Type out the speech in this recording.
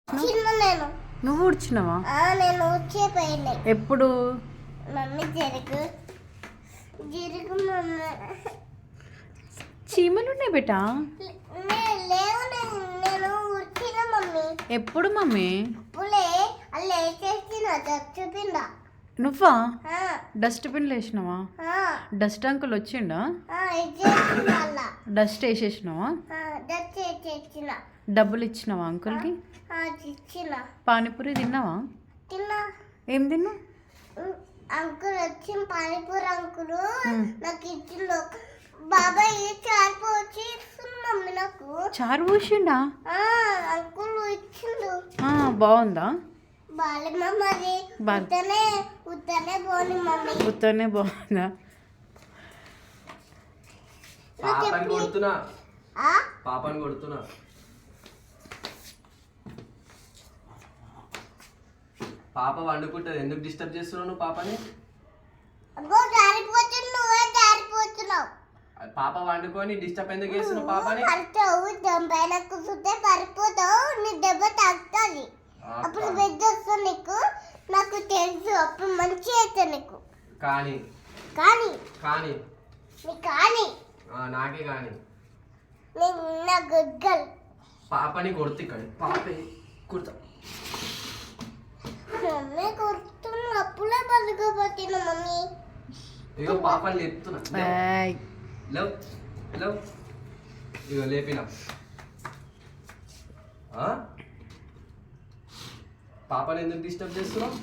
నువ్వు ఊడ్చినావా? నేను ఊడ్చిపోయినా. ఎప్పుడు? మమ్మీ జరుగు జరుగు మమ్మీ. చీమలు ఉన్నాయి బేటా. లేవు, నేను ఊడ్చిన మమ్మీ. ఎప్పుడు మమ్మీ? ఇప్పుడే అలా వేసేసిన డస్ట్బిన్. నువ్వా? డస్ట్బిన్లో వేసినావా? డస్ట్ అంకుల్ వచ్చిండా? డస్ట్ వేసేసినావా? డబ్బులు ఇచ్చినావా అంకుల్కి? పానీపూరి తిన్నావా? ఏం తిన్నావు? అంకుల్ వచ్చి పానీపూరి అంకుల్ నాకు ఇచ్చిండు. బాబాయ్ చారు పోసి మమ్మీ నాకు చారు పోసిండా? అంకుల్ ఇచ్చిండు. బాగుందా? బాగుంది మమ్మీ. ఉత్తనే బాగుంది మమ్మీ. ఉత్తనే బాగుందా? పాపని కొడుతున్నా. పాప వండుకుంటుంది, ఎందుకు డిస్టర్బ్ చేస్తున్నావు నువ్వు పాపని? పాప వండుకొని డిస్టర్బ్ ఎందుకు చేస్తున్నావు పాపని? పైన కూర్చుంటే పడిపోతావు, నీ దెబ్బ తాకుతుంది. అప్పుడు బెడ్ వస్తుంది నీకు. నాకు తెలుసు, అప్పుడు మంచి అయితే నీకు. కానీ కానీ కానీ కానీ నాకే కానీ నా గుడ్గల్ పాపని కొడుతు ఇక్కడ. పాపే కుడతా. మమ్మీ కొడుతున్నా, అప్పుడే బతుకోబోతున్నా మమ్మీ. ఇగో పాపని లేపుతున్నా. లేవు లేవు. ఇగో లేపినా. పాపని ఎందుకు డిస్టర్బ్ చేస్తున్నావు?